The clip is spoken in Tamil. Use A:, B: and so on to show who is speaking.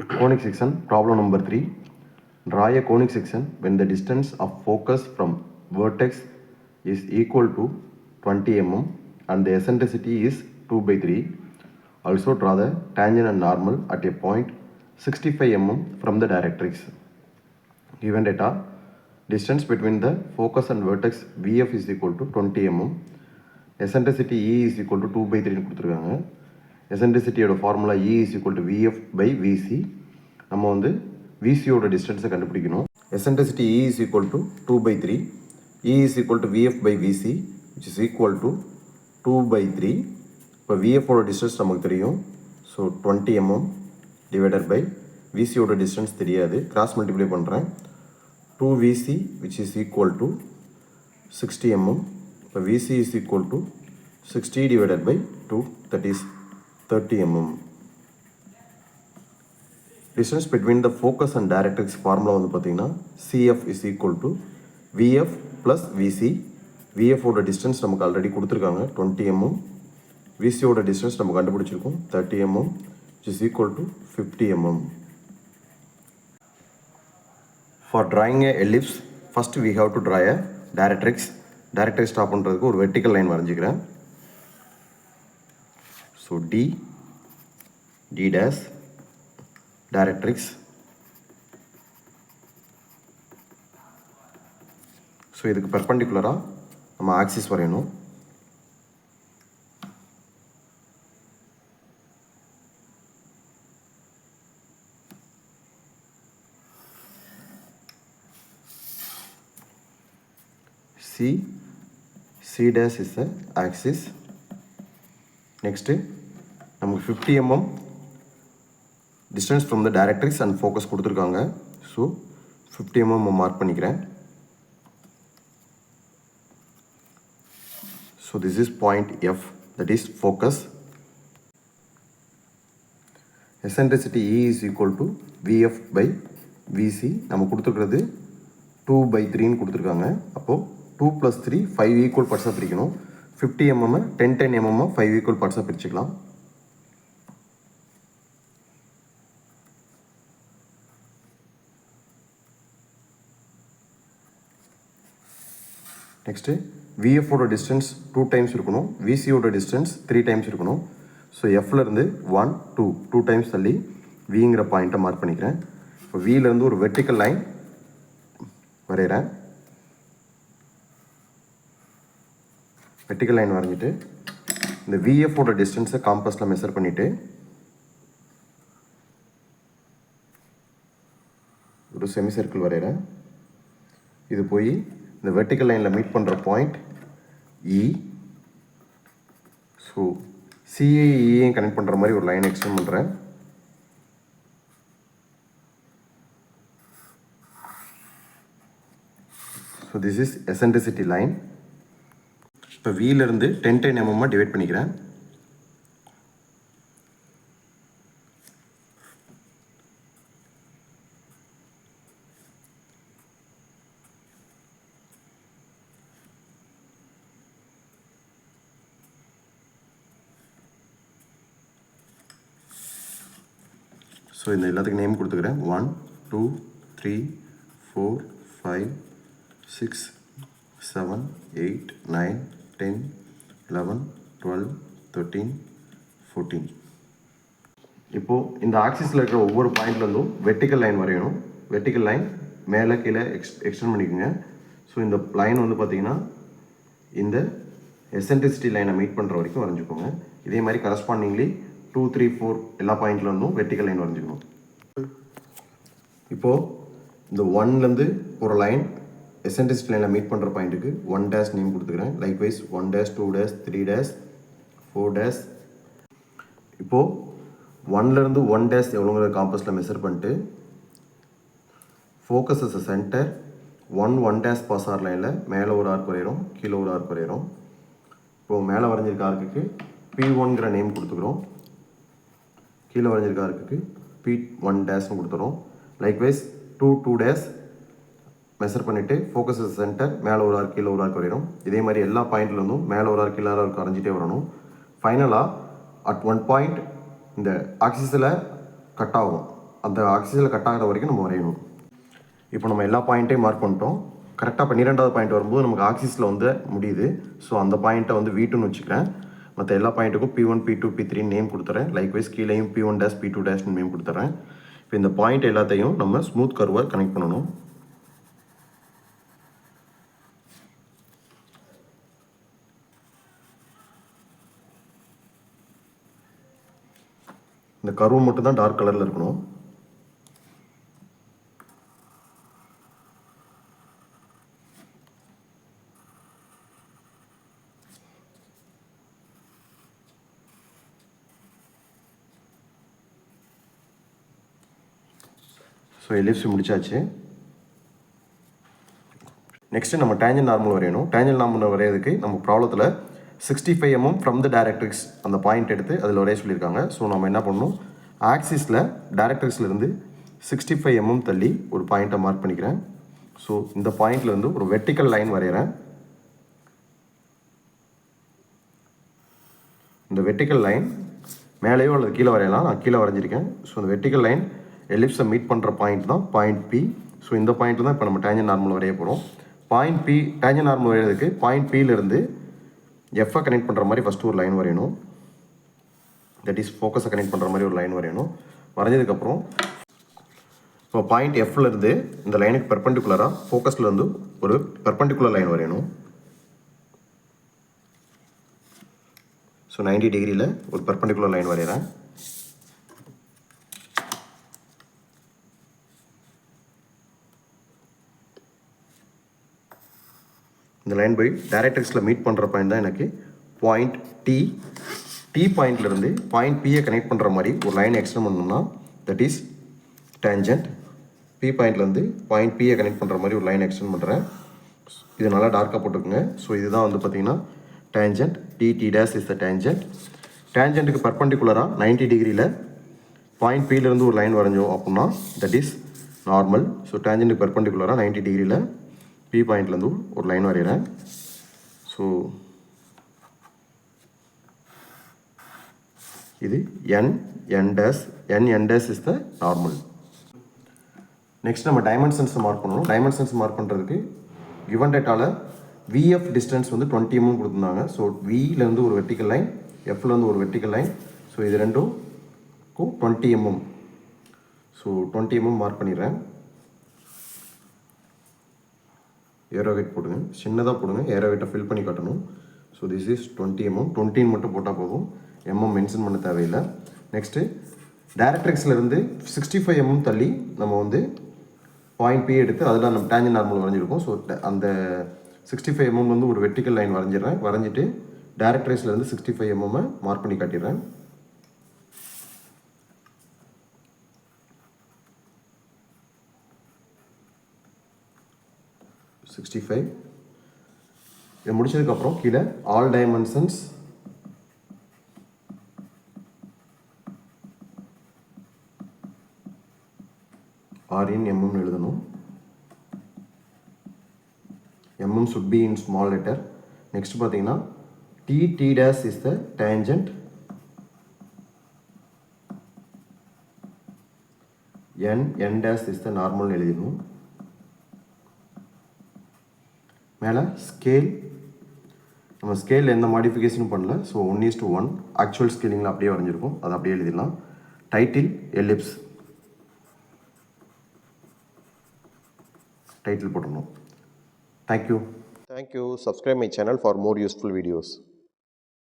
A: Conic section, problem number 3. Draw a conic section when the distance of focus from vertex is equal to 20 mm and the eccentricity is 2 by 3. Also draw the tangent and normal at a point 65 mm from the directrix. Given data, distance between the focus and vertex VF is equal to 20 mm. Eccentricity E is equal to 2 by 3 கொடுத்துருக்காங்க. எசன்ட்ரிசிட்டியோட formula E is equal to VF by VC. நம்ம வந்து VCயோட டிஸ்டன்ஸை கண்டுபிடிக்கணும். Eccentricity E is equal to 2 by 3. E is equal to VF by VC which is equal to 2 by 3. இப்போ VFோட டிஸ்டன்ஸ் நமக்கு தெரியும். ஸோ 20 mm divided by VCயோட டிஸ்டன்ஸ் தெரியாது. கிராஸ் மல்டிப்ளை பண்ணுறேன். 2VC which is equal to 60 mm. இப்போ VC is equal to 60 divided by 2, that is 30 mm. Distance between the focus and directrix formula வந்து பார்த்தீங்கன்னா CF is equal to VF plus VC. VF ஓட டிஸ்டன்ஸ் நமக்கு ஆல்ரெடி கொடுத்துருக்காங்க 20 mm. VC ஓட டிஸ்டன்ஸ் நம்ம கண்டுபிடிச்சிருக்கோம் 30 mm which is equal to 50 mm. For drawing a ellipse, first we have to draw a directrix. Directrix draw பண்ணுறதுக்கு ஒரு vertical line வரைஞ்சிக்கிறேன். So D dash directrix. So இதுக்கு பெர்பெண்டிகுலராக நம்ம ஆக்சிஸ் வரையணும். C dash is the axis. Next நமக்கு 50 mm distance from the directrix and focus கொடுத்துருக்காங்க. ஸோ 50 mm மார்க் பண்ணிக்கிறேன். So this is point F, that is focus. Eccentricity E is equal to VF by VC. நம்ம கொடுத்துருக்கிறது 2 by 3ன்னு கொடுத்துருக்காங்க. அப்போது 2 plus 3 5 ஈக்குவல் பார்ட்ஸாக பிரிக்கணும். 50 mm 10 mm 5 ஈக்குவல் பார்ட்ஸாக பிரிச்சுக்கலாம். நெக்ஸ்ட்டு VFோட டிஸ்டன்ஸ் 2 டைம்ஸ் இருக்கணும். VCயோட டிஸ்டன்ஸ் 3 டைம்ஸ் இருக்கணும். ஸோ Fலேருந்து 1 2 டைம்ஸ் தள்ளி Vங்கிற பாயிண்ட்டை மார்க் பண்ணிக்கிறேன். இப்போ Vலேருந்து ஒரு வெர்டிக்கல் லைன் வரைகிறேன். வெர்டிக்கல் லைன் வரைஞ்சிட்டு இந்த VFோட டிஸ்டன்ஸை காம்பஸில் மெஷர் பண்ணிவிட்டு ஒரு செமி சர்க்கிள் வரைகிறேன். இது போய் இந்த வெர்டிக்கல் லைனில் மீட் பண்ணுற பாயிண்ட் E. ஸோ CAEயும் கனெக்ட் பண்ணுற மாதிரி ஒரு லைன் எக்ஸ்டெண்ட் பண்ணுறேன். So this is eccentricity line. இப்போ Vலேருந்து 10 mm டிவைட் பண்ணிக்கிறேன். ஸோ இந்த எல்லாத்துக்கும் நேம் கொடுத்துக்கிறேன். 1 2 3 4 5 6 7 8 9 10 11 12 13 14. இப்போது இந்த ஆக்சிஸில் இருக்கிற ஒவ்வொரு பாயிண்ட்லேருந்தும் வெர்டிக்கல் லைன் வரையணும். வெர்டிக்கல் லைன் மேலே கீழே எக்ஸ்டெண்ட் பண்ணிக்கோங்க. ஸோ இந்த லைன் வந்து பார்த்திங்கன்னா இந்த எசன்ட்ரிசிட்டி லைனை மீட் பண்ணுற வரைக்கும் வரைஞ்சிக்கோங்க. இதே மாதிரி கரஸ்பாண்டிங்லி 2 3 4 எல்லா பாயிண்ட்லேருந்தும் வெர்டிக்கல் லைன் வரைஞ்சிக்கணும். இப்போது இந்த 1லேருந்து ஒரு லைன் எசன்ட்ரிசிட்டி லைனில் மீட் பண்ணுற பாயிண்ட்டுக்கு 1 டேஷ் நேம் கொடுத்துக்கிறேன். Likewise 1 dash 2 dash 3 dash 4 dash. இப்போது 1லேருந்து 1 டேஷ் எவ்வளோங்கிற காம்பஸில் மெஷர் பண்ணிட்டு focus as center 1 dash pass R லைனில் மேலே ஒரு ஆர்க் வரைகிறோம், கீழே ஒரு ஆர்க் வரைகிறோம். இப்போது மேலே வரைஞ்சிருக்க ஆர்க்குக்கு P1ங்கிற நேம் கொடுத்துக்கிறோம். கீழே வரைஞ்சிருக்க ஆர்க்குக்கு P1 டேஷ்னு கொடுத்துறோம். லைக்வைஸ் 2 டேஷ் மெஷர் பண்ணிவிட்டு ஃபோக்கஸ் சென்டர் மேலே ஒரு ஆர்க் கீழே ஒரு ஆர்க் வரைகிறோம். இதே மாதிரி எல்லா பாயிண்ட்லேருந்தும் மேலே ஒரு ஆர்க் கீழே ஆர்க் வரைஞ்சிட்டே வரணும். ஃபைனலாக அட் ஒன் பாயிண்ட் இந்த ஆக்சிஸில் கட் ஆகும். அந்த ஆக்சிஸில் கட் ஆகிற வரைக்கும் நம்ம வரையணும். இப்போ நம்ம எல்லா பாயிண்ட்டையும் மார்க் பண்ணிட்டோம். கரெக்டாக 12வது பாயிண்ட் வரும்போது நமக்கு ஆக்சிஸில் வந்து முடியுது. ஸோ அந்த பாயிண்ட்டை வந்து V2ன்னு வச்சுக்கிறேன். மற்ற எல்லா பாயிண்ட்டுக்கும் P1, P2, P3 நேம் கொடுத்துறேன். லைக்வைஸ் கீழேயும் P1 டேஷ் P2 டேஷ்னு நேம் கொடுத்துறேன். இப்போ இந்த பாயிண்ட் எல்லாத்தையும் நம்ம ஸ்மூத் கர்வை கனெக்ட் பண்ணணும். இந்த கர்வு மட்டும் தான் டார்க் கலரில் இருக்கணும். ஸோ எலிப்ஸ் முடிச்சாச்சு. நெக்ஸ்ட்டு நம்ம டேஞ்சன்ட் நார்மல் வரையணும். டேஞ்சன்ட் நார்மல் வரையிறதுக்கு நம்ம ப்ராப்ளத்தில் 65 mm ஃப்ரம் த டைரக்ட்ரிக்ஸ் அந்த பாயிண்ட் எடுத்து அதில் வரைய சொல்லியிருக்காங்க. ஸோ நம்ம என்ன பண்ணணும், ஆக்சிஸில் டைரக்ட்ரிக்ஸ்லேருந்து 65 mm தள்ளி ஒரு பாயிண்ட்டை மார்க் பண்ணிக்கிறேன். ஸோ இந்த பாயிண்ட்லேருந்து ஒரு வெர்டிக்கல் லைன் வரைகிறேன். இந்த வெர்டிக்கல் லைன் மேலேயோ அல்லது கீழே வரையலாம். நான் கீழே வரைஞ்சிருக்கேன். ஸோ இந்த வெர்டிக்கல் லைன் எலிப்ஸை மீட் பண்ணுற பாயிண்ட் தான் பாயிண்ட் P. ஸோ இந்த பாயிண்ட்டில் தான் இப்போ நம்ம டேஞ்சன்ட் நார்மல் வரைய போகிறோம். பாயிண்ட் P டேஞ்சன்ட் நார்மல் வரைகிறதுக்கு பாயிண்ட் Pலேருந்து Fஐ கனெக்ட் பண்ணுற மாதிரி ஃபஸ்ட்டு ஒரு லைன் வரையணும். தட் இஸ் ஃபோக்கஸை கனெக்ட் பண்ணுற மாதிரி ஒரு லைன் வரையணும். வரைஞ்சதுக்கப்புறம் இப்போ பாயிண்ட் Fலேருந்து இந்த லைனுக்கு பெர்பெண்டிகுலராக ஃபோக்கஸ்லேருந்து ஒரு பெர்பெண்டிகுலர் லைன் வரையணும். ஸோ 90 டிகிரியில் ஒரு பெர்பெண்டிகுலர் லைன் வரைகிறேன். இந்த லைன் போய் டைரக்ட்ரிக்ஸில் மீட் பண்ணுற பாயிண்ட் தான் எனக்கு பாயிண்ட் டி பாயிண்ட்லேருந்து பாயிண்ட் Pயை கனெக்ட் பண்ணுற மாதிரி ஒரு லைன் எக்ஸ்டெண்ட் பண்ணோம்னா தட் இஸ் டேஞ்சன்ட். P பாயிண்ட்லேருந்து பாயிண்ட் Pயை கனெக்ட் பண்ணுற மாதிரி ஒரு லைன் எக்ஸ்டெண்ட் பண்ணுறேன். இது நல்லா டார்க்காக போட்டுக்குங்க. ஸோ இதுதான் வந்து பார்த்திங்கன்னா tangent. T dash is the tangent. டேஞ்சன்ட்டுக்கு பர்பண்டிகுலராக 90 டிகிரியில் பாயிண்ட் Pலேருந்து ஒரு லைன் வரைஞ்சோம் அப்படின்னா தட் இஸ் நார்மல். ஸோ டேஞ்சன்ட்டுக்கு பர்பண்டிகுலராக 90 டிகிரியில் P பாயிண்ட்லேருந்து ஒரு லைன் வரைகிறேன். ஸோ இது N dash is the normal. Next நம்ம டைமென்ஷன்ஸை மார்க் பண்ணணும். டைமென்ஷன்ஸ் மார்க் பண்ணுறதுக்கு கிவன் டேட்டாவில் VF டிஸ்டன்ஸ் வந்து 20 mm கொடுத்துருந்தாங்க. ஸோ Vலேருந்து ஒரு வெர்டிக்கல் லைன், Fலேருந்து ஒரு வெர்டிக்கல் லைன். ஸோ இது ரெண்டுக்கும் 20 mm. ஸோ 20 mm மார்க் பண்ணிடுறேன். ஏரோவேட் போடுங்க, சின்னதாக போடுங்க, ஏரோவேட்டை ஃபில் பண்ணி காட்டணும். So this is 20 mm. 20 மட்டும் போட்டால் போதும், mm மென்ஷன் பண்ண தேவையில்லை. நெக்ஸ்ட்டு டைரக்ட்ரிக்ஸ்லேருந்து 65 mm தள்ளி நம்ம வந்து பாயிண்ட் P எடுத்து அதில் நம்ம டேஞ்சன்ட் நார்மல் வரைஞ்சிருக்கோம். ஸோ அந்த 65 mm வந்து ஒரு வெர்டிக்கல் லைன் வரைஞ்சிடுறேன். வரைஞ்சிட்டு டைரக்ட்ரிக்ஸ்லேருந்து 65 mm மார்க் பண்ணி காட்டிடுறேன். இதை முடிச்சதுக்கப்புறம் கீழே ஆல் டைமென்ஷன்ஸ் ஆர் இன் mm எழுதணும். mm should be in small letter. Next பார்த்தீங்கன்னா T dash is the tangent. N dash is the normal எழுதிடணும். மேலே ஸ்கேல், நம்ம ஸ்கேலில் எந்த மாடிஃபிகேஷனும் பண்ணல. ஸோ 1:1 ஆக்சுவல் ஸ்கேலிங்கில் அப்படியே வரைஞ்சிருக்கும், அதை அப்படியே எழுதிடலாம். டைட்டில் எலிப்ஸ், டைட்டில் போட்டுடணும். Thank you. Subscribe my channel for more useful videos.